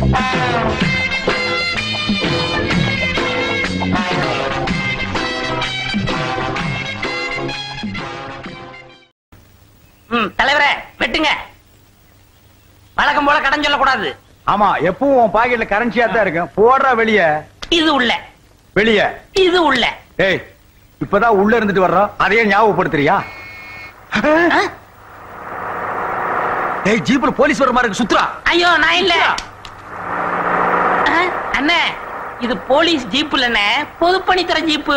தலைவரே வெட்டுங்க. வழக்கம் போல கடன் சொல்லக்கூடாது. ஆமா, எப்பவும் உன் பாக்கெட்ல கரன்சியா தான் இருக்கும். போடுற வெளிய. இது உள்ள. வெளிய. இது உள்ள. ஏய், இப்பதான் உள்ள இருந்துட்டு வர்றோம். அதையே ஞாபகப்படுத்துறியா? ஏய், ஜீப்ல போலீஸ் வர மாதிரி இருக்கு. சுத்ரா. ஐயோ, நான் இல்ல அண்ணே. இது போலீஸ் ஜீப் இல்லண்ணே, பொதுப்பணித்துறை ஜீப்பு.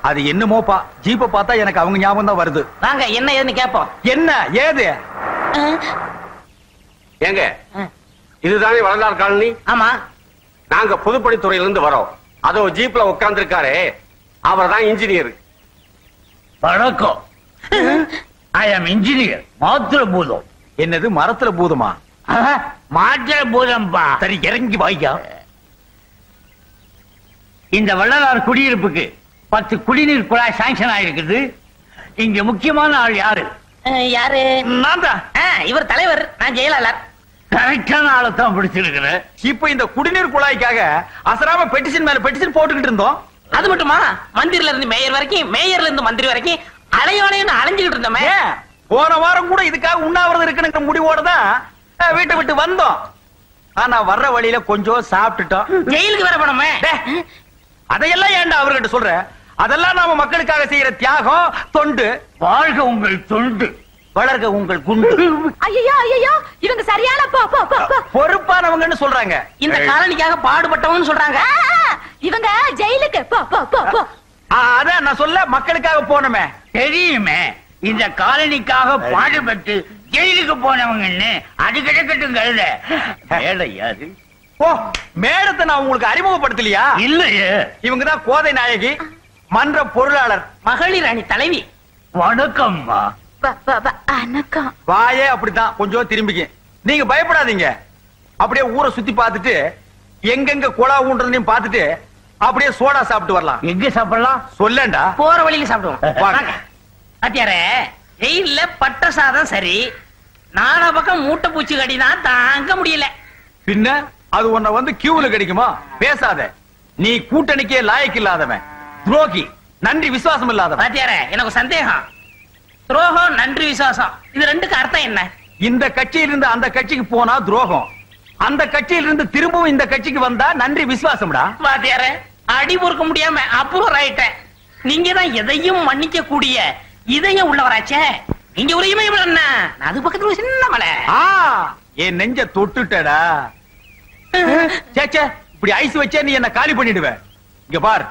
அது என்னமோப்பா, ஜீப்பை பார்த்தா எனக்கு அவங்க ஞாபகம் தான் வருது. வாங்க, என்ன ஏதுன்னு கேப்போம். என்ன ஏது? ஏங்க, இதுதானே வளர்ந்தார் காலனி? ஆமா. நாங்க பொதுப்பணித்துறையிலிருந்து வரோம். அதோ ஜீப்ல உட்கார்ந்து இருக்காரு, அவர் தான் இன்ஜினியர். வணக்கம். ஐ அம் இன்ஜினியர். மாத்திர பூதம். என்னது மரத்துல பூதமா? மாத்திர பூதம்பா. சரி, இறங்கி வாய்க்கா. இந்த வள்ளலார் குடியிருப்புக்கு 10 குடிநீர் குழாய் சாங்ஷன் ஆயிருக்குது. இங்க முக்கியமான ஆள் யாரு? யாரு? நான் தான். இவர் தலைவர், நான் ஜெயலலிதா. கரெக்டான ஆளை தான் பிடிச்சிருக்கிறேன். இப்ப இந்த குடிநீர் குழாய்க்காக அசராம பெட்டிஷன் மேல பெட்டிஷன் போட்டுக்கிட்டு இருந்தோம். அது மட்டுமா, மந்திரில இருந்து மேயர் வரைக்கும், மேயர்ல இருந்து மந்திரி வரைக்கும் அலையோலையும் அலைஞ்சுக்கிட்டு இருந்தோமே. போன வாரம் கூட இதுக்காக உண்ணாவிரதம் இருக்குங்கிற முடிவோட தான் வீட்டை விட்டு வந்தோம். ஆனா வர்ற வழியில கொஞ்சம் சாப்பிட்டுட்டோம். ஜெயிலுக்கு வர போனோமே. அதையெல்லாம் ஏன்டா அவர்கிட்ட சொல்ற? அதெல்லாம் நாம மக்களுக்காக செய்யற தியாகம், தொண்டு. வாழ்க உங்கள் தொண்டு, வளர்க உங்கள் குண்டு. ஐயோ ஐயோ, இவங்க சரியான பொறுப்பானவங்கன்னு சொல்றாங்க. இந்த காலனிக்காக பாடுபட்டவன்னு சொல்றாங்க. இவங்க ஜெயிலுக்கு அதான் நான் சொல்ல, மக்களுக்காக போனோமே. தெரியுமே, இந்த காலனிக்காக பாடுபட்டு ஜெயிலுக்கு போனவங்கன்னு. அது கிடைக்கட்டும் கழுத. மேடை யாரு? ஓ, மேடத்தை நான் உங்களுக்கு அறிமுகப்படுத்தலையா? இல்லையே. இவங்கதான் கோதை நாயகி, மன்ற பொருளாளர், மகளிர் அணி தலைவி. வணக்கம்மா. வணக்கம். வாயே அப்படித்தான், கொஞ்சம் திரும்பிக்க. நீங்க பயப்படாதீங்க. அப்படியே ஊரை சுத்தி பார்த்துட்டு எங்கெங்க குழா ஊன்றதையும் பார்த்துட்டு அப்படியே சோடா சாப்பிட்டு வரலாம். எங்க சாப்பிடலாம் சொல்லேன்டா. போற வழியில சாப்பிடுவோம். அத்தியாரே, ஜெயில பட்ட சாதம் சரி, நாலா பக்கம் மூட்டை பூச்சி கடினா தாங்க முடியல. பின்ன அது உன்னை வந்து கியூல கிடைக்குமா? பேசாத. நீ கூட்டணிக்கே லாயக்கு இல்லாதவன், துரோகி, நன்றி விசுவாசம் இல்லாதவன். அத்தியாரே, எனக்கு சந்தேகம். துரோகம், நன்றி விசுவாசம், இது ரெண்டுக்கு அர்த்தம் என்ன? இந்த கட்சியிலிருந்து அந்த கட்சிக்கு போனா துரோகம், அந்த கட்சியிலிருந்து திரும்பவும் இந்த கட்சிக்கு வந்தா நன்றி விசுவாசம்டா. வாத்தியாரே, அடி பொறுக்க முடியாம அப்புறம் ஆயிட்டேன். நீங்க தான் எதையும் மன்னிக்க கூடிய இதயம் உள்ளவராச்சே. நீங்க ஒரு இமயம் என்ன, அது பக்கத்துல ஒரு சின்ன மலை. என் நெஞ்ச தொட்டுட்டடா. சேச்சே, இப்படி ஐஸ் வச்சே நீ என்ன காலி பண்ணிடுவ. இங்க பார்,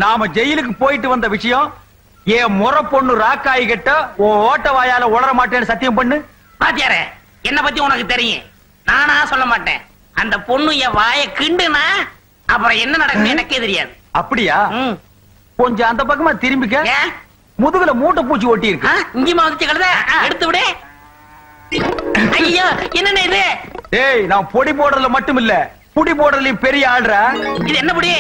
நாம ஜெயிலுக்கு போயிட்டு வந்த விஷயம் என் முறை பொண்ணு ராக்காய் கிட்ட ஓட்ட வாயால உளர மாட்டேன்னு சத்தியம் பண்ணு. வாத்தியாரே, என்ன பத்தி உனக்கு தெரியும், நானா சொல்ல மாட்டேன். அந்த பொண்ணு என் வாயை கிண்டுனா அப்புறம் என்ன நடக்கும் எனக்கே தெரியாது. அப்படியா? கொஞ்சம் அந்த பக்கமா திரும்பிக்க. முதுகுல மூட்டை பூச்சி ஒட்டி இருக்கு. இங்கேயுமா வந்துச்சு கழுத, எடுத்து விடு. ஐயோ, என்னென்ன இது? ஏய், நான் பொடி போடுறதுல மட்டும் இல்ல, புடி போடுறதுலயும் பெரிய ஆள்ற. இது என்ன புடி?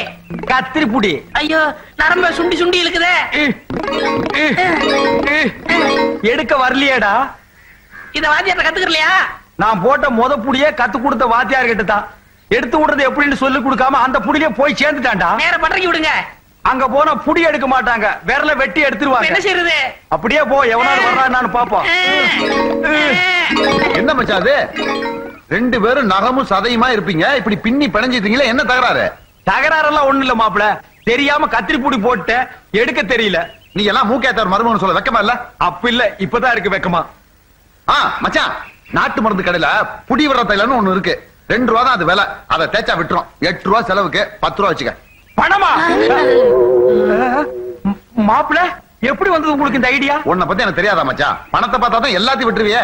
கத்திரி புடி. ஐயோ, நரம்ப சுண்டி சுண்டி இழுக்குதே. எடுக்க வரலையேடா. இத வாத்தியார்ட்ட கத்துக்கலையா? நான் போட்ட முத புடியே கத்து கொடுத்த வாத்தியார் கிட்ட தான். எடுத்து விடுறது எப்படின்னு சொல்லி கொடுக்காம அந்த புடியிலே போய் சேர்ந்துட்டான்டா. நேர பட்டறைக்கு விடுங்க. அங்க போனா புடி எடுக்க மாட்டாங்க, விரல வெட்டி எடுத்துருவாங்க. என்ன செய்யறது? அப்படியே போ, எவனாவது வர்றான்னு பாப்போம். என்ன மச்சான் அது? ரெண்டு பேரும் நகமும் சதையுமா இருப்பீங்க, இப்படி பின்னி பிணைஞ்சிட்டீங்களே, என்ன தகராறு? தகராறெல்லாம் ஒண்ணு இல்ல மாப்பிள, தெரியாம கத்திரி புடி போட்டு எடுக்க தெரியல. நீ எல்லாம் மூக்கேத்தவர் மருமகன் சொல்ல வெக்கமா இல்ல? அப்ப இல்ல, இப்பதான் இருக்கு வெக்கமா. மச்சான், நாட்டு மருந்து கடையில புடி விடுற தைலன்னு ஒண்ணு இருக்கு. 2 ரூபா தான் அது விலை. அதை தேய்ச்சா விட்டுரும். 8 ரூபா செலவுக்கு 10 ரூபா வச்சுக்க. பணமா? மாப்பிள, எப்படி வந்தது உங்களுக்கு இந்த ஐடியா? உன்னை பத்தி எனக்கு தெரியாதா மச்சான்? பணத்தை பார்த்தா தான் எல்லாத்தையும் விட்டுருவியே.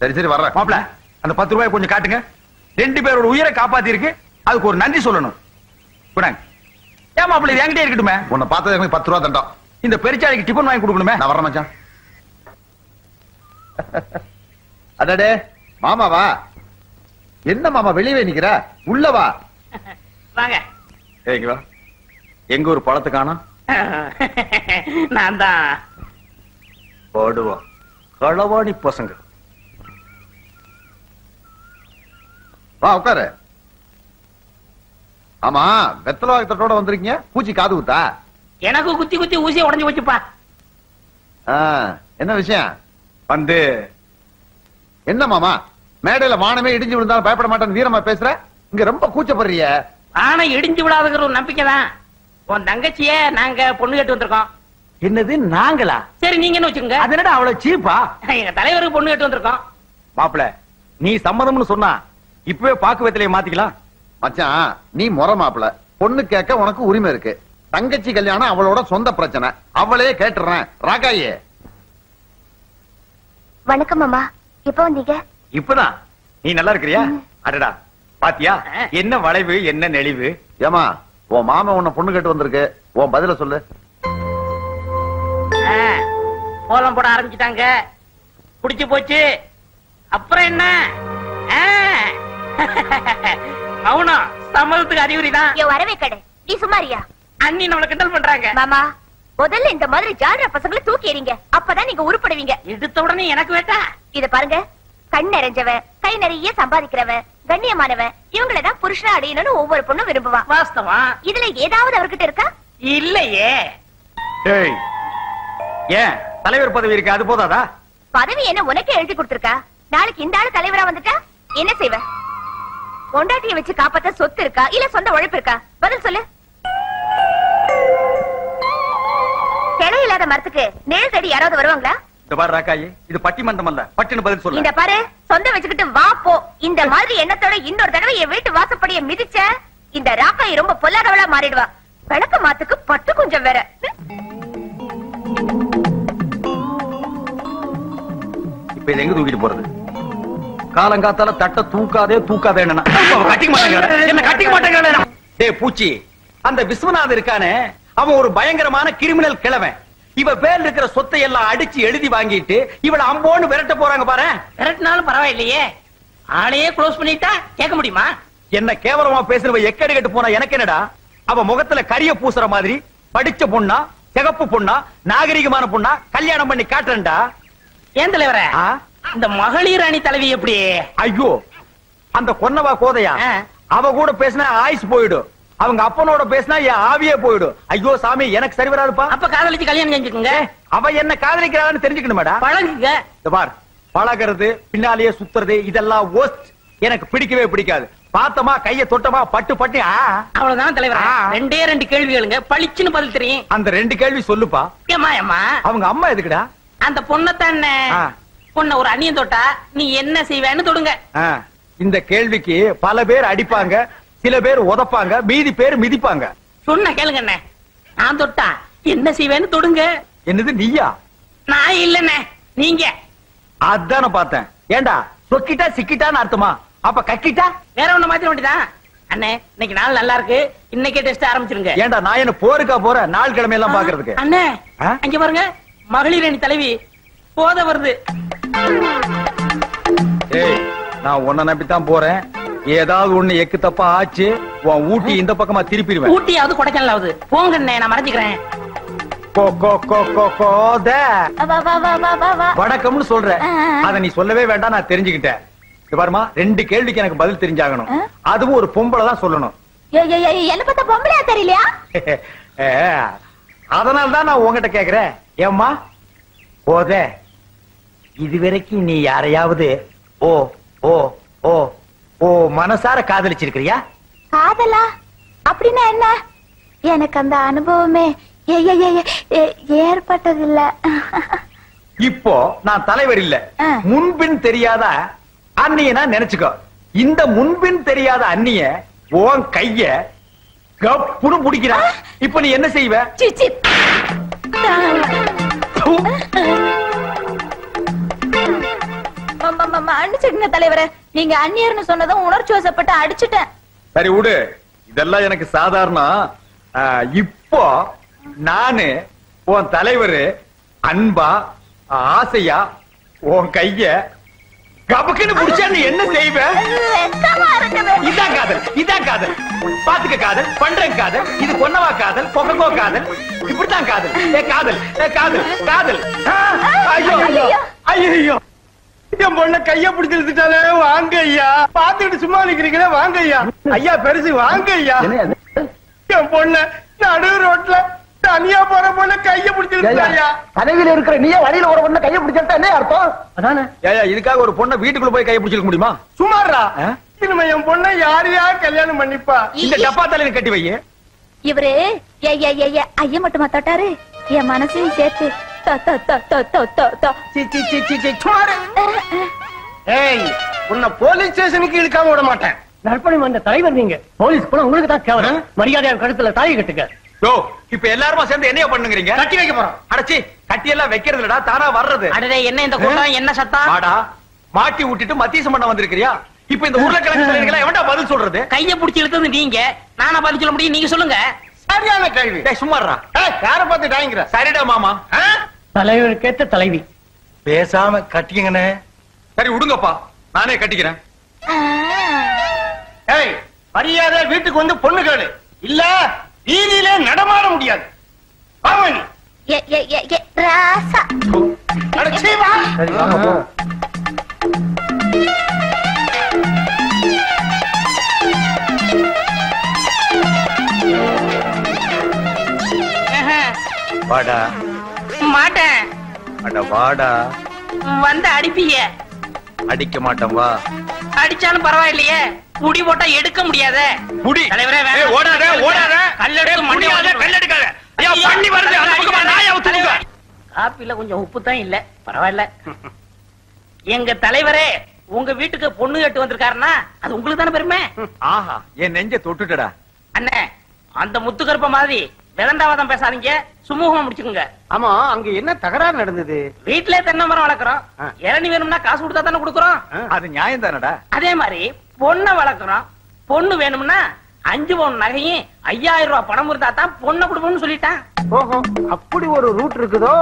சரி சரி வர்றேன். மாப்பிள, அந்த 10 ரூபாய் கொஞ்சம் காட்டுங்க. 2 பேரோட உயிரை காப்பாத்தி இருக்கு, அதுக்கு ஒரு நன்றி சொல்லணும். ஏன் மாப்பிள, இது என்கிட்டே இருக்கட்டுமே. உன்னை பார்த்தது எனக்கு 10 ரூபா தண்டம். இந்த பெருச்சாளிக்கு டிபன் வாங்கி கொடுக்கணுமே. நான் வரேன் மச்சான். அடடே மாமாவா? என்ன மாமா வெளியே நிக்கிற? உள்ளவா வாங்க. எங்க ஒரு பழத்தை காணோம். நான் தான் போடுவோம். களவாணி பசங்க. வா உட்காரு. ஆமா வெத்தலை வாக்கத்தோட வந்திருக்கீங்க, பூச்சி காது குத்தா? எனக்கு குத்தி குத்தி ஊசியை உடைஞ்சு போச்சுப்பா. என்ன விஷயம்? வந்து என்ன மாமா மேடையில வானமே இடிஞ்சு விழுந்தாலும் பயப்பட மாட்டேன்னு வீரமா பேசுற, இங்க ரொம்ப கூச்சப்படுறிய. ஆனா இடிஞ்சு விடாதுங்கிற ஒரு நம்பிக்கை தான். உன் தங்கச்சிய நாங்க பொண்ணு கேட்டு வந்திருக்கோம். என்னது நாங்களா? சரி நீங்க என்ன வச்சுக்கோங்க. அது என்னடா அவ்வளவு சீப்பா? எங்க தலைவருக்கு பொண்ணு கேட்டு வந்திருக்கோம். மாப்பிள நீ சம்மதம்னு சொன்னா இப்பவே பாக்கு வெத்தலையை மாத்திக்கலாம். மச்சான் நீ முறை மாப்பிள, பொண்ணு கேட்க உனக்கு உரிமை இருக்கு. தங்கச்சி கல்யாணம் அவளோட சொந்த பிரச்சனை, அவளையே கேட்டுறேன். ராகாயே வணக்கம் மாமா. எப்ப வந்தீங்க? இப்பதான். நீ நல்லா இருக்கிறியா? அடடா பாத்தியா என்ன வளைவு என்ன நெளிவு. ஏமா உன் மாமா உன்னை பொண்ணு கேட்டு வந்திருக்கு, உன் பதில சொல்லு. கோலம் போட ஆரம்பிச்சுட்டாங்க, குடிச்சு போச்சு. அப்புறம் என்ன? மௌனம் சம்மதத்துக்கு அறிகுறிதான். வரவே கடை நீ சுமாரியா? அண்ணி நம்மள கிண்டல் பண்றாங்க. மாமா முதல்ல இந்த மாதிரி ஜால்ரா பசங்களை தூக்கி எறிங்க, அப்பதான் நீங்க உருப்படுவீங்க. எடுத்த உடனே எனக்கு வேட்டா? இத பாருங்க, கண் நிறைஞ்சவன், கை நிறைய சம்பாதிக்கிறவன், கண்ணியமானவன், இவங்களதான் புருஷனா அடையணும்னு ஒவ்வொரு பொண்ணும் விரும்புவான். வாஸ்தவம். இதுல ஏதாவது அவர்கிட்ட இருக்கா? இல்லையே. ஏன் தலைவர் பதவி இருக்கு, அது போதாதா? பதவி என்ன உனக்கே எழுதி கொடுத்திருக்கா? நாளைக்கு இந்த ஆளு தலைவரா வந்துட்டா என்ன செய்வ? பொண்டாட்டியை வச்சு காப்பாத்த சொத்து இருக்கா இல்ல சொந்த உழைப்பு இருக்கா? பதில் சொல்லு. கிளை இல்லாத மரத்துக்கு நேர் தேடி யாராவது வருவாங்களா? இந்த பாரு ராக்காயி, இது பட்டிமன்றம் அல்ல, பட்டுன்னு பதில் சொல்லு. இந்த பாரு, சொந்த வச்சுக்கிட்டு வா போ. இந்த மாதிரி எண்ணத்தோட இன்னொரு தடவை என் வீட்டு வாசப்படியை மிதிச்ச இந்த ராக்காயி ரொம்ப பொல்லாதவளா மாறிடுவா. விளக்க மாத்துக்கு பட்டு கொஞ்சம் வேற. இப்ப இதை எங்க தூக்கிட்டு போறது? காலங்காத்தால தட்ட தூக்காதே தூக்காதே என்ன கட்டிக்க மாட்டேங்கிறானே, என்ன கட்டிக்க மாட்டேங்கிறானே. டேய் பூச்சி, அந்த விஸ்வநாதன் இருக்கானே அவன் ஒரு பயங்கரமான கிரிமினல் கிழவன். இவ பேர்ல இருக்கிற சொத்தை எல்லாம் அடிச்சு எழுதி வாங்கிட்டு இவள அம்போன்னு விரட்ட போறாங்க பாரு. விரட்டினாலும் பரவாயில்லையே, ஆளையே க்ளோஸ் பண்ணிட்டா கேட்க முடியுமா? என்ன கேவலமா பேசுறவ எக்கடி கட்டு போனா எனக்கு என்னடா? அவ முகத்துல கரிய பூசுற மாதிரி படிச்ச பொண்ணா, சிகப்பு பொண்ணா, நாகரிகமான பொண்ணா கல்யாணம் பண்ணி காட்டுறேன்டா. ஏன் தலைவரே, இந்த மகளிர் அணி தலைவி எப்படி? ஐயோ, அந்த கொன்னவா கோதையா அவ கூட பேசினா ஆயுஸ் போயிடும், அவங்க அப்பனோட பேசினா என் ஆவியே போயிடும். ஐயோ சாமி, எனக்கு சரி வராதுப்பா. அப்ப காதலிச்சு கல்யாணம் செஞ்சுக்குங்க. அவ என்ன காதலிக்கிறான்னு தெரிஞ்சுக்கணுமேடா. பழகுங்க. பார், பழகிறது பின்னாலேயே சுத்துறது இதெல்லாம் worst. எனக்கு பிடிக்கவே பிடிக்காது. பார்த்தமா கைய தொட்டமா பட்டு பட்டு. அவ்வளவுதான் தலைவரா. ரெண்டே ரெண்டு கேள்வி கேளுங்க, பளிச்சுன்னு பதில் தெரியும். அந்த ரெண்டு கேள்வி சொல்லுப்பா. ஏமா ஏமா அவங்க அம்மா எதுக்குடா? அந்த பொண்ணத்தானே பொண்ண ஒரு அண்ணியன் தொட்டா நீ என்ன செய்வேன்னு தொடுங்க. இந்த கேள்விக்கு பல பேர் அடிப்பாங்க, சில பேர் உதப்பாங்க, மீதி பேர் மிதிப்பாங்க. சொன்ன கேளுங்க அண்ணே, நான் தொட்டா என்ன செய்வேன்னு தொடுங்க. என்னது நீயா? நான் இல்லண்ணே, நீங்க. அதான பார்த்தேன். ஏண்டா சொக்கிட்டா சிக்கிட்டான்னு அர்த்தமா? அப்ப கக்கிட்டா வேற ஒண்ணு மாத்திர வேண்டியதான். அண்ணே இன்னைக்கு நாள் நல்லா இருக்கு, இன்னைக்கே டெஸ்ட் ஆரம்பிச்சிருங்க. ஏண்டா நான் என்ன போருக்கா போற நாள் கிழமை எல்லாம் பாக்குறதுக்கு? அண்ணே அங்க பாருங்க, மகளிர் அணி தலைவி போத வருது. ஏய், நான் உன்னை நம்பித்தான் போறேன். ஏதாவது ஒண்ணு எக்கு தப்பா ஆச்சு உன் ஊட்டி இந்த பக்கமா திருப்பிடுவேன். ஊட்டியாவது கொடைக்கானலாவது போங்க அண்ணே, நான் மறைஞ்சுக்கிறேன். வணக்கம்னு சொல்ற, அத நீ சொல்லவே வேண்டாம், நான் தெரிஞ்சுக்கிட்டேன். பாருமா, ரெண்டு கேள்விக்கு எனக்கு பதில் தெரிஞ்சாகணும், அதுவும் ஒரு பொம்பளை தான் சொல்லணும். என்ன பார்த்தா பொம்பளையா தெரியலையா? அதனால்தான் நான் உங்ககிட்ட கேக்குறேன். ஏம்மா போத, இதுவரைக்கும் நீ யாரையாவது ஓ ஓ ஓ ஓ மனசார காதலிச்சிருக்கிறியா? காதலா அப்படின்னா என்ன? எனக்கு அந்த அனுபவமே ஏற்பட்டதில்ல. இப்போ நான் தலைவர் இல்ல, முன்பின் தெரியாத அண்ணிய நான் நினைச்சுக்கோ. இந்த முன்பின் தெரியாத அண்ணிய உன் கைய கப்புன்னு பிடிக்கிறா. இப்ப நீ என்ன செய்வ? அடிச்சுடுங்க தலைவரே, நீங்க அந்நியர்னு சொன்னதும் உணர்ச்சி வசப்பட்டு அடிச்சுட்டேன். சரி விடு, இதெல்லாம் எனக்கு சாதாரணம். இப்போ நானு உன் தலைவரு அன்பா ஆசையா உன் கைய கபக்குன்னு புடிச்சா நீ என்ன செய்வ? இதான் காதல், இதான் காதல். பாத்துக்க காதல், பண்றேன் காதல், இது பொன்னவா காதல், பொக்கோ காதல், இப்படித்தான் காதல். காதல் காதல் காதல். ஐயோ ஐயோ, என் பொண்ண கைய பிடிச்சிருச்சுட்டாலே. வாங்க ஐயா, பாக்க பாத்துக்கிட்டு சும்மா நிக்கிறீங்களே, வாங்க ஐயா. ஐயா பெருசு, வாங்க ஐயா. என் பொண்ணு நடு ரோட்ல தனியா போற பொண்ணு கைய பிடிச்சிருக்கா. கனவில் இருக்கிற நீயே வழியில ஒரு பொண்ணு கைய பிடிச்சிருந்தா என்ன அர்த்தம்? அதானே ஏயா இதுக்காக ஒரு பொண்ணை வீட்டுக்குள்ள போய் கைய பிடிச்சிருக்க முடியுமா? சுமாரா, இனிமே என் பொண்ணை யாரையா கல்யாணம் பண்ணிப்பா? இந்த டப்பா தலையில கட்டி வையே. இவரு ஐயா மட்டுமா தொட்டாரு, என் மனசையும் சேர்த்து உன்னை போலீஸ் ஸ்டேஷனுக்கு இழுக்காம விட மாட்டேன். நற்பணி மன்ற தலைவர் நீங்க, போலீஸ் கூட உங்களுக்கு தான் கேவலம். மரியாதையா கழுத்துல தாலி கட்டுங்க. யோ, இப்ப எல்லாருமா சேர்ந்து என்னைய பண்ணுங்கறீங்க? கட்டி வைக்க போறோம். அடச்சி, கட்டி எல்லாம் வைக்கிறது இல்லடா, தானா வர்றது. அடடே, என்ன இந்த கூட்டம், என்ன சத்தம்? வாடா, மாட்டி விட்டுட்டு மத்தீசம் பண்ண வந்திருக்கியா? இப்ப இந்த உருளைக்கிழங்கு சொல்றீங்களா, எவன்டா பதில் சொல்றது? கைய புடிச்சு இழுத்தது நீங்க, நானா பதில் சொல்ல முடியும்? நீங்க சொல்லுங்க. சரியான கேள்வி. டேய் சும்மாறா. யார பார்த்து டாய்ங்கற? சரிடா மாமா. தலைவருக்கேத்த தலைவி. பேசாம கட்டிங்கனே. சரி விடுங்கப்பா, நானே கட்டிக்கிறேன். ஏய், மரியாதை வீட்டுக்கு வந்து பொண்ணு கேளு, இல்ல வீதியிலே நடமாட முடியாது. வாமணி ராசா அடச்சி வா. சரி வாங்க போ. வாடா. மாட்டேன். அட வாடா. வந்து அடிப்பீங்க. அடிக்க மாட்டேன் வா. அடிச்சாலும் பரவாயில்லையே, புடி போட்டா எடுக்க முடியாத. புடி. தலைவரே வேணாம். ஏய் ஓடாத, ஓடாத. கல்லெடுத்து மண்டையாத, கல்லெடுக்காத. ஐயா பண்ணி வருது, அந்த பக்கமா நாயா ஊத்துங்க. காப்பில கொஞ்சம் உப்பு தான் இல்ல, பரவாயில்ல. எங்க தலைவரே உங்க வீட்டுக்கு பொண்ணு கேட்டு வந்திருக்காருன்னா அது உங்களுக்கு தானே பெருமை. ஆஹா, என் நெஞ்ச தொட்டுட்டடா. அண்ணே, அந்த முத்துக்கருப்ப மாதிரி விதண்டாவாதம் பேசாதீங்க, சுமூகமா முடிச்சுக்குங்க. ஆமா, அங்க என்ன தகராறு நடந்தது? வீட்லயே தென்னை மரம் வளர்க்குறோம், இளநீ வேணும்னா காசு கொடுத்தா தானே கொடுக்குறோம். அது நியாயம் தானடா. அதே மாதிரி பொண்ணை வளர்க்குறோம், பொண்ணு வேணும்னா 5 பவுன் நகையும் 5000 ரூபாய் பணம் இருந்தா தான் பொண்ணை கொடுப்போம்னு சொல்லிட்டான். ஓஹோ, அப்படி ஒரு ரூட் இருக்குதோ?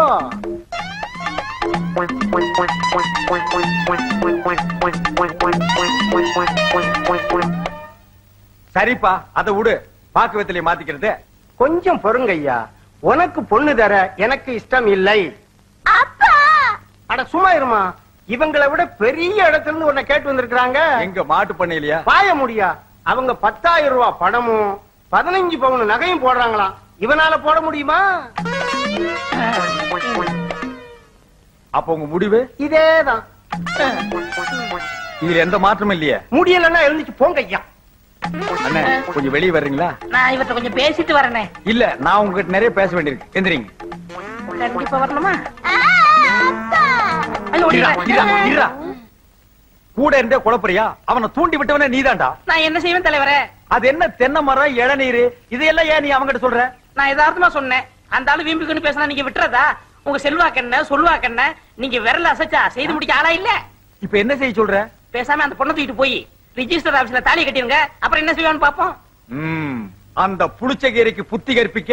சரிப்பா, அத விடு. பாக்கு வெத்தலைய மாத்திக்கிறது. கொஞ்சம் பொறுங்க ஐயா, உனக்கு பொண்ணு தர எனக்கு இஷ்டம் இல்லை. அப்பா அட சும்மா இருமா, இவங்களை விட பெரிய இடத்துல இருந்து உன்னை கேட்டு வந்திருக்காங்க. எங்க மாட்டு பண்ணையிலயா? பாய முடியா? அவங்க 10,000 ரூபாய் பணமும் 15 பவுன் நகையும் போடுறாங்களாம். இவனால போட முடியுமா? அப்ப உங்க முடிவு இதேதான். இதுல எந்த மாற்றமும் இல்லையே. முடியலன்னா எழுந்துச்சு போங்க ஐயா. அண்ணே, கொஞ்சம் வெளியே வர்றீங்களா? நான் இவர்கிட்ட கொஞ்சம் பேசிட்டு வரேனே. இல்ல, நான் உங்ககிட்ட நிறைய பேச வேண்டியிருக்கு. எந்திரிங்க. கண்டிப்பா வரணுமா? இருடா, இருடா, இருடா. கூட இருந்தே குழப்பறியா? அவனை தூண்டி விட்டவனே நீதான்டா. நான் என்ன செய்வேன் தலைவரே? அது என்ன தென்னை மரம், இளநீர், இதெல்லாம் ஏன் நீ அவங்கிட்ட சொல்ற? நான் யதார்த்தமா சொன்னேன். அந்த ஆளு வீம்புக்குன்னு பேசினா நீங்க விட்டுறதா? உங்க செல்வாக்கென்ன சொல்வாக்கென்ன, நீங்க விரல அசைச்சா செய்து முடிக்க ஆளா இல்ல. இப்ப என்ன செய்ய சொல்ற? பேசாம அந்த பொண்ணை தூக்கிட்டு போய் ரிஜிஸ்டர் ஆபீஸ்ல தாலி கட்டிருங்க, அப்புறம் என்ன செய்வான்னு பாப்போம். அந்த புளிச்சகீரைக்கு புத்தி கற்பிக்க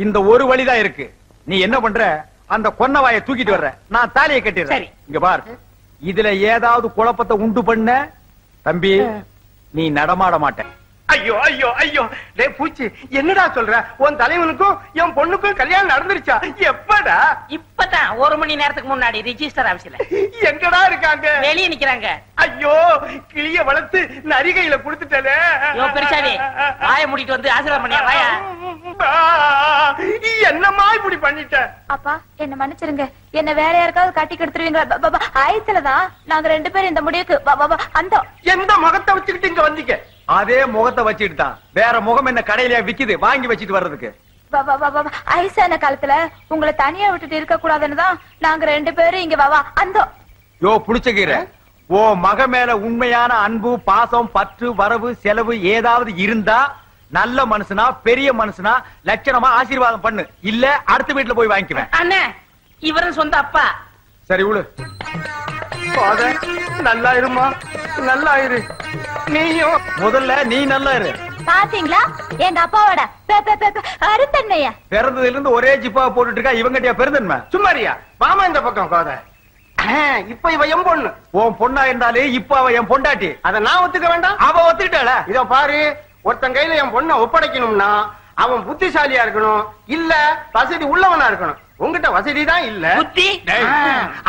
இந்த ஒரு வழிதான் இருக்கு. நீ என்ன பண்ற? அந்த கொன்னவாயை தூக்கிட்டு வர்ற, நான் தாலியை கட்டிடுறேன். சரி. இங்க பார், இதுல ஏதாவது குழப்பத்தை உண்டு பண்ண தம்பி, நீ நடமாட மாட்ட. ஐயோ ஐயோ ஐயோ, டேய் பூச்சி, என்னடா சொல்ற? உன் தலைவனுக்கும் என் பொண்ணுக்கும் கல்யாணம் நடந்துருச்சா? எப்படா? இப்பதான் 1 மணி நேரத்துக்கு முன்னாடி ரிஜிஸ்டர் ஆபீஸ்ல. எங்கடா இருக்காங்க? வெளியே நிக்கிறாங்க. ஐயோ, கிளிய வளர்த்து நரிகையில குடுத்துட்டே. யோ பெருசாடி, வாயை மூடிட்டு வந்து ஆசீர்வாதம் பண்ணியா? வாயா. என்னம்மா இப்படி பண்ணிட்ட? அப்பா என்ன மன்னிச்சிருங்க, என்ன வேற யாருக்காவது கட்டி கெடுத்துருவீங்களா? ஆயத்துலதான் நாங்க 2 பேரும் இந்த முடிவுக்கு அந்த எந்த முகத்தை வச்சுக்கிட்டு இங்க வந்தீங்க? அதே முகத்தை வச்சுட்டு தான். வேற முகம் என்ன கடையில விக்குது வாங்கி வச்சுட்டு வர்றதுக்கு? ஐசான காலத்துல உங்களை தனியா விட்டுட்டு இருக்க கூடாதுன்னு தான் நாங்க 2 பேரும் இங்க அந்த யோ புளிச்சகீரை, ஓ மக மேல உண்மையான அன்பு, பாசம், பற்று, வரவு, செலவு ஏதாவது இருந்தா நல்ல மனுஷனா, பெரிய மனுஷனா, லட்சணமா ஆசீர்வாதம் பண்ணு. இல்ல அடுத்த வீட்டுல போய் வாங்கிக்குவேன். அண்ணே, இவரும் சொந்த அப்பா. சரி விடு. நல்லா இருமா, நல்லா இரு. நீயும் முதல்ல நீ நல்லா இரு. பாத்தீங்களா எங்க அப்பாவோட அருத்தன்மையா? பிறந்ததுல இருந்து ஒரே ஜிப்பா போட்டுட்டு இருக்கா. இவங்கட்டியா பெருந்தன்மை? சும்மாரியா? மாமா இந்த பக்கம் கோதை. இப்ப இவ என் பொண்ணு. உன் பொண்ணா இருந்தாலே இப்ப அவ என் பொண்டாட்டி. அத நான் ஒத்துக்க வேண்டாம்? அவ ஒத்துக்கிட்டாள. இதோ பாரு, ஒருத்தன் கையில என் பொண்ணை ஒப்படைக்கணும்னா அவன் புத்திசாலியா இருக்கணும், இல்ல வசதி உள்ளவனா இருக்கணும். உங்ககிட்ட வசதி தான் இல்ல. புத்தி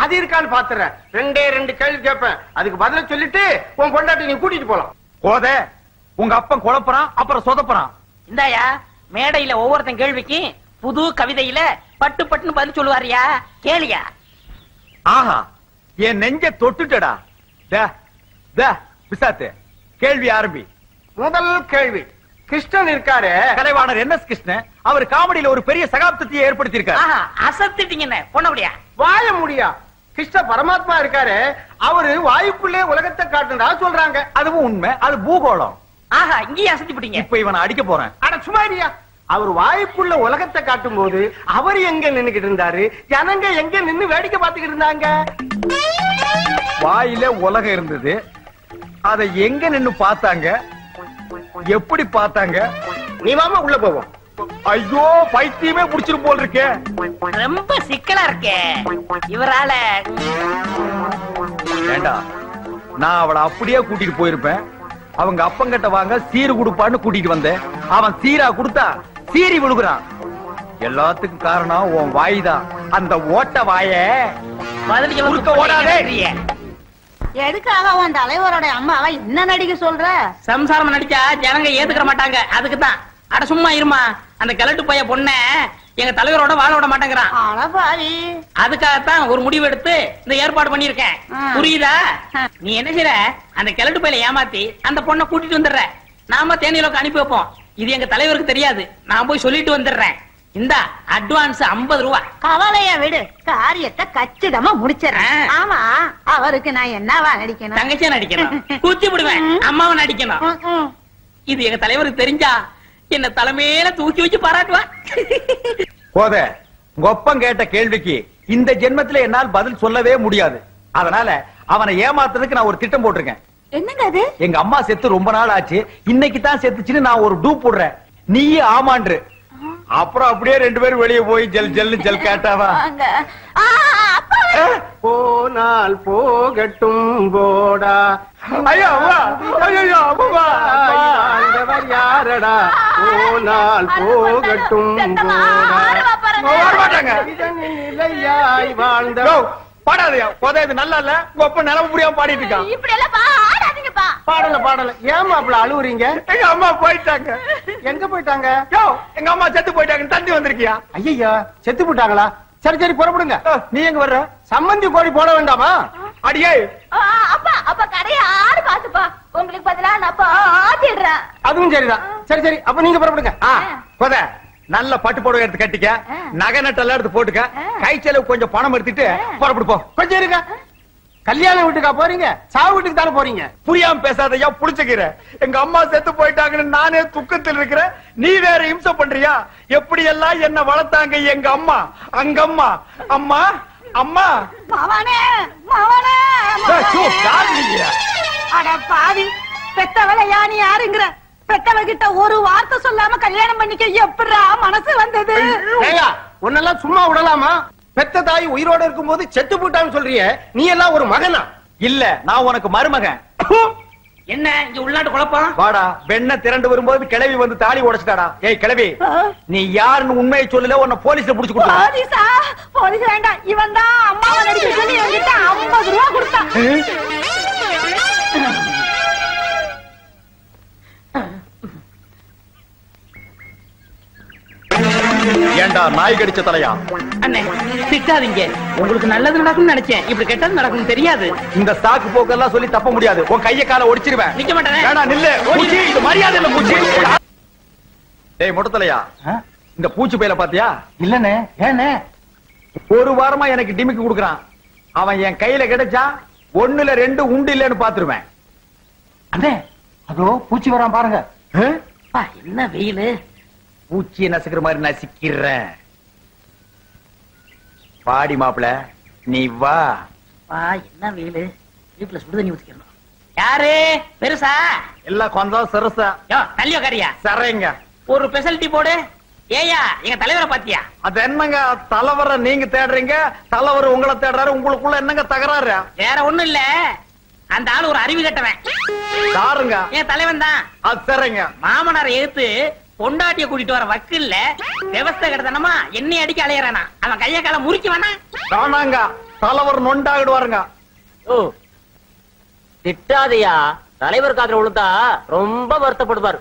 அது இருக்கான்னு பாத்துறேன். ரெண்டே ரெண்டு கேள்வி கேட்பேன், அதுக்கு பதில சொல்லிட்டு உன் பொண்டாட்டி நீ கூட்டிட்டு போலாம். போத உங்க அப்பன் குழப்பறான், அப்புறம் சொதப்பறான். இந்தாயா மேடையில ஒவ்வொருத்தன் கேள்விக்கு புது கவிதையில பட்டு பட்டுன்னு பதில் சொல்லுவாரியா, கேளியா? ஆஹா, என் நெஞ்ச தொட்டுட்டடா. விசாத்து, கேள்வி ஆரம்பி. முதல் கேள்வி, கிருஷ்ணன் இருக்காரு, கலைவாணர் என்.எஸ். கிருஷ்ணன், அவர் காமெடியில ஒரு பெரிய சகாப்தத்தை ஏற்படுத்தி இருக்காரு. அசத்திட்டீங்க பொண்ணபடியா. வாழ முடியா. கிருஷ்ண பரமாத்மா இருக்காரு, அவரு வாயுக்குள்ளே உலகத்தை காட்டுறா சொல்றாங்க. அதுவும் உண்மை, அது பூகோளம். ஆஹா, இங்கேயே அசத்திப்பிட்டீங்க. இப்ப இவனை அடிக்க போறேன். அட சுமாரியா, அவர் வாயுக்குள்ள உலகத்தை காட்டும் போது அவர் எங்க நின்னுகிட்டு இருந்தாரு, ஜனங்க எங்க நின்னு வேடிக்கை பார்த்துக்கிட்டு இருந்தாங்க? வாயில உலகம் இருந்தது, அதை எங்க நின்னு பார்த்தாங்க, எப்படி பார்த்தாங்க? நீ வாமா உள்ள போவோம். ஐயோ, பைத்தியமே புடிச்சிரு போல் இருக்கே. ரொம்ப சிக்கலா இருக்கே இவரால. வேண்டா, நான் அவளை அப்படியே கூட்டிட்டு போயிருப்பேன். அவங்க அப்பங்கிட்ட வாங்க சீரு கொடுப்பான்னு கூட்டிட்டு வந்தேன். அவன் சீரா கொடுத்தா சீரி விழுகுறான். எல்லாத்துக்கும் காரணம் உன் வாய்தான். அந்த ஓட்ட வாய குறுக்க ஓடாதே. எதுக்காக உன் தலைவரோட அம்மாவை என்ன நடிக்க சொல்ற? சம்சாரம் நடிச்சா ஜனங்க ஏத்துக்கிற மாட்டாங்க, அதுக்குதான். அட சும்மா இருமா, அந்த கிழட்டு பைய பொண்ண எங்க தலைவரோட வாழ விட மாட்டேங்கிறான். அழபாவி, அதுக்காகத்தான் ஒரு முடிவு எடுத்து இந்த ஏற்பாடு பண்ணிருக்கேன். புரியுதா? நீ என்ன செய்ற, அந்த கிழட்டு பையில ஏமாத்தி அந்த பொண்ணை கூட்டிட்டு வந்துடுற. நாம தேனியிலோக்கு அனுப்பி வைப்போம். இது எங்க தலைவருக்கு தெரியாது. நான் போய் சொல்லிட்டு வந்துடுறேன். இந்த அட்வான்ஸ் 50 ரூபா. கவலைய விடு, காரியத்தை கச்சிதமா முடிச்சிடறேன். ஆமா, அவருக்கு நான் என்னவா நடிக்கணும்? தங்கச்சியா நடிக்கணும், கூச்சி விடுவேன், அம்மாவை நடிக்கணும். இது எங்க தலைவருக்கு தெரிஞ்சா என்ன தலைமையில தூக்கி வச்சு பாராட்டுவா. போத, உங்க ஒப்பம் கேட்ட கேள்விக்கு இந்த ஜென்மத்துல என்னால் பதில் சொல்லவே முடியாது. அதனால அவனை ஏமாத்துறதுக்கு நான் ஒரு திட்டம் போட்டிருக்கேன். என்னங்க அது? எங்க அம்மா செத்து ரொம்ப நாள் ஆச்சு, இன்னைக்கு தான் செத்துச்சுன்னு நான் ஒரு டூப் போடுறேன். நீயே ஆமான்று. அப்புறம் அப்படியே ரெண்டு பேரும் வெளியே போய் ஜல் ஜல் ஜல் கேட்டாவா? போனால் போகட்டும் போடா. ஐயா ஐயோ, ஆண்டவர் யாரடா? போனால் போகட்டும் போடா. நிலையாய் வாழ்ந்த பாடாதையா போதா, இது நல்லா இல்ல. உங்க அப்பா நிலவு புரியாம பாடிட்டு இருக்கான். இப்படி எல்லாம் பாடாதீங்கப்பா. பாடல ஏமா அப்படி அழுவுறீங்க? எங்க அம்மா போயிட்டாங்க. எங்க போயிட்டாங்க? எங்க அம்மா செத்து போயிட்டாங்க. தந்தி வந்திருக்கியா? ஐயா, செத்து போயிட்டாங்களா? சரி சரி, புறப்படுங்க. நீ எங்க வர்ற? சம்மந்தி கோழி போட வேண்டாமா? அடியே அப்பா, அப்ப கடையை ஆடு பாத்துப்பா. உங்களுக்கு பதிலா நான் பாத்திடுறேன். அதுவும் சரிதான். சரி சரி, அப்ப நீங்க புறப்படுங்க. போத, நல்ல பட்டு புடவை எடுத்து கட்டிக்க, நகை நட்டெல்லாம் எடுத்து போட்டுக்க, கை செலவு கொஞ்சம் பணம் எடுத்துட்டு புறப்படு போ. கொஞ்சம் இருங்க. கல்யாண வீட்டுக்கா போறீங்க? சாவு வீட்டுக்கு தானே போறீங்க? புரியாம பேசாதையா, புடிச்சுக்கிற. எங்க அம்மா செத்து போயிட்டாங்கன்னு நானே துக்கத்தில் இருக்கிறேன், நீ வேற இம்சை பண்றியா? எப்படி எல்லாம் என்ன வளர்த்தாங்க எங்க அம்மா, அங்க அம்மா. அம்மா அம்மா மாவானே, மாவானே. அட பாவி, பெத்தவளை யானி யாருங்கிற? பெத்தவகிட்ட ஒரு வார்த்தை சொல்லாம கல்யாணம் பண்ணிக்க எப்படா மனசு வந்தது? உன்னெல்லாம் சும்மா விடலாமா? பெத்த தாய் உயிரோட இருக்கும் போது செத்து போட்டான்னு சொல்றிய, நீ எல்லாம் ஒரு மகனா? இல்ல, நான் உனக்கு மருமகன். என்ன இங்க உள்நாட்டு குழப்பம்? வாடா, வெண்ண திரண்டு வரும்போது கிளவி வந்து தாலி உடைச்சிட்டாடா. ஏய் கிளவி, நீ யாருன்னு உண்மையை சொல்லல, உன்னை போலீஸ்ல புடிச்சு கொடுத்தா. போலீஸா? போலீஸ் வேண்டாம், இவன் தான் அம்மாவை நடிக்க சொல்லி என்கிட்ட 50 ரூபா கொடுத்தான். ஏண்டா நாய் கடிச்ச தலையா? அண்ணே திட்டாதீங்க, உங்களுக்கு நல்லது நடக்கும்னு நினைச்சேன், இப்படி கெட்டது நடக்கும் தெரியாது. இந்த சாக்கு போக்கெல்லாம் சொல்லி தப்ப முடியாது. உன் கைய கால ஒடிச்சிருவேன். நிக்க மாட்டேன். வேணா நில்லு. பூச்சி, இது மரியாதை இல்ல பூச்சி. டேய் மொட்டை தலையா, இந்த பூச்சி பையில பாத்தியா? இல்லனே. ஏனே? ஒரு வாரமா எனக்கு டிமிக்கு குடுக்குறான். அவன் என் கையில கிடைச்சா 1ல 2 உண்டு இல்லன்னு பாத்துருவேன். அண்ணே, அதோ பூச்சி வரான் பாருங்க. என்ன வெயிலு, பூச்சியை நசுக்கிற மாதிரி நசுக்கிறேன். பாடி மாப்பிள, நீ வா. என்ன வெயிலு, வீட்டுல சுடு தண்ணி ஊத்திக்கணும். யாரு பெருசா? எல்லாம் கொஞ்சம் சிறுசா. நல்லியோ கரியா சரிங்க, ஒரு ஸ்பெஷாலிட்டி போடு. ஏயா எங்க தலைவரை பாத்தியா? அது என்னங்க தலைவரை நீங்க தேடுறீங்க, தலைவர் உங்களை தேடுறாரு, உங்களுக்குள்ள என்னங்க தகராறு? வேற ஒண்ணும் இல்ல, அந்த ஆளு ஒரு அறிவு கட்டவன். சாருங்க, என் தலைவன் தான். அது சரிங்க. மாமனாரை எதிர்த்து பொண்டாட்டிய கூட்டிட்டு வர வக்கு இல்ல விவசாய கிடத்தனமா என்னை அடிக்க அலையறானா அவன் கைய கால முறிக்க வேணா வேணாங்க தலைவர் நொண்டாகிடுவாருங்க ஓ திட்டாதையா தலைவர் காதுல விழுந்தா ரொம்ப வருத்தப்படுவார்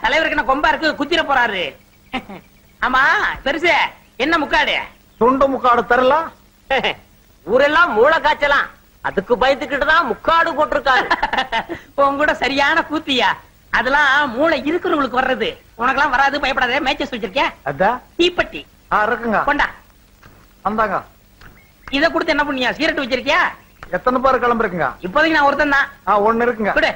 தலைவருக்கு என்ன கொம்பா இருக்கு குத்திர போறாரு ஆமா பெருசு என்ன முக்காடு துண்டு முக்காடு தரலாம் ஊரெல்லாம் மூளை காய்ச்சலாம் அதுக்கு பயந்துக்கிட்டுதான் முக்காடு போட்டிருக்காரு உன் கூட சரியான கூத்தியா அதெல்லாம் மூளை இருக்கிறவங்களுக்கு வர்றது உனக்கெல்லாம் வராது பயப்படாத மேட்சஸ் வச்சிருக்கியா அதான் தீப்பெட்டி இருக்குங்க கொண்டா அந்தாங்க இத கொடுத்து என்ன பண்ணியா சீரட் வச்சிருக்கியா எத்தனை பேர் கிளம்புறீங்க இப்போதைக்கு நான் ஒருத்தன் தான் ஒண்ணு இருக்குங்க கொடு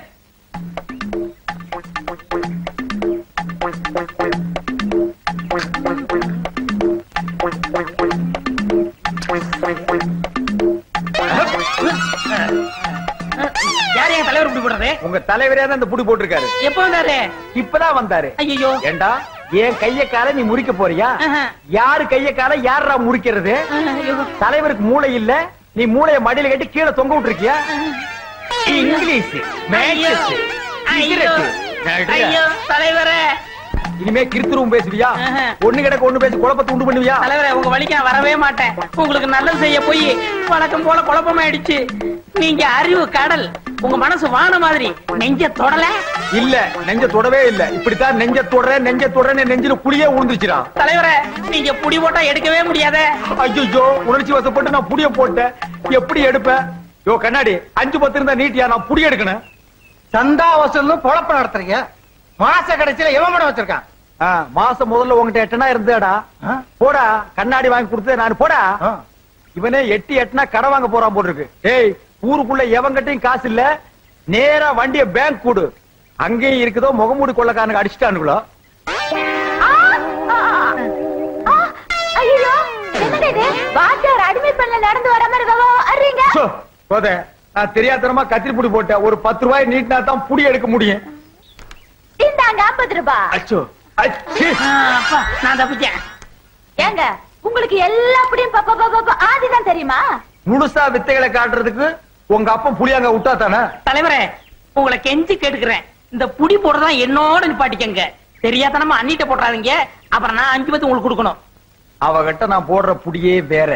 யார் என் தலைவர் புடி போடுறது உங்க தலைவரே தான் இந்த புடி போட்டிருக்காரு எப்ப வந்தாரு இப்பதான் வந்தாரு ஐயோ ஏண்டா ஏன் கைய கால நீ முறிக்க போறியா யாரு கைய கால யாரா முறிக்கிறது தலைவருக்கு மூளை இல்ல நீ மூளைய மடியில கட்டி கீழே தொங்க விட்டுருக்கியா இங்கிலீஷ் தலைவரே இனிமே கிருத்துருவும் பேசுவியா ஒண்ணு கிடக்க ஒண்ணு பேசி குழப்பத்தை உண்டு பண்ணுவியா தலைவரே உங்க வழிக்கு நான் வரவே மாட்டேன் உங்களுக்கு நல்லது செய்ய போய் வழக்கம் போல குழப்பமாயிடுச்சு நீங்க அறிவு கடல் உங்க மனசு வான மாதிரி நெஞ்ச தொடல இல்ல நெஞ்ச தொடவே இல்ல இப்படித்தான் நெஞ்ச தொடரேன்னு நெஞ்சில புளியே உழுந்துச்சுடா தலைவரே நீங்க புடி போட்டா எடுக்கவே முடியாத ஐயோ உணர்ச்சி வசப்பட்டு நான் புடிய போட்டேன் எப்படி எடுப்பேன் யோ கண்ணாடி 5-10 இருந்தா நீட்டியா நான் புடி எடுக்கணும் சந்தா வசூல் பொழப்ப நடத்துறீங்க மாச கடைசியில எவன் படம் வச்சிருக்கான் மாசம் முதல்ல உங்ககிட்ட எட்டனா இருந்தேடா போடா கண்ணாடி வாங்கி கொடுத்து நான் போடா இவனே எட்டுனா கடை வாங்க போறான் போல இருக்கு ஏய் ஊருக்குள்ள எவங்கிட்டையும் காசு இல்ல நேரா வண்டிய பேங்க் கூடு அங்கேயும் இருக்குதோ முகமூடி கொள்ளக்காரனுக்கு அடிச்சுட்டானுங்களோ அடிமை பண்ணல நடந்து வர மாதிரி போத நான் தெரியாதனமா கத்திரி புடி போட்டேன் ஒரு 10 ரூபாய் நீட்டினா தான் புடி எடுக்க முடியும் இந்தாங்க 50 ரூபாய் அச்சோ நான் தப்பிச்சேன் ஏங்க உங்களுக்கு எல்லா புடியும் ஆதிதான் தெரியுமா முழுசா வித்தைகளை காட்டுறதுக்கு உங்க அப்பா புளியாங்க விட்டா தானே தலைவரே உங்களை கெஞ்சி கேட்டுக்கிறேன் இந்த புடி போடுறதா என்னோட நிப்பாட்டிக்கங்க தெரியாதனமா அண்ணிட்ட போடுறாதீங்க அப்புறம் நான் 5 பத்து உங்களுக்கு கொடுக்கணும் அவகிட்ட நான் போடுற புடியே வேற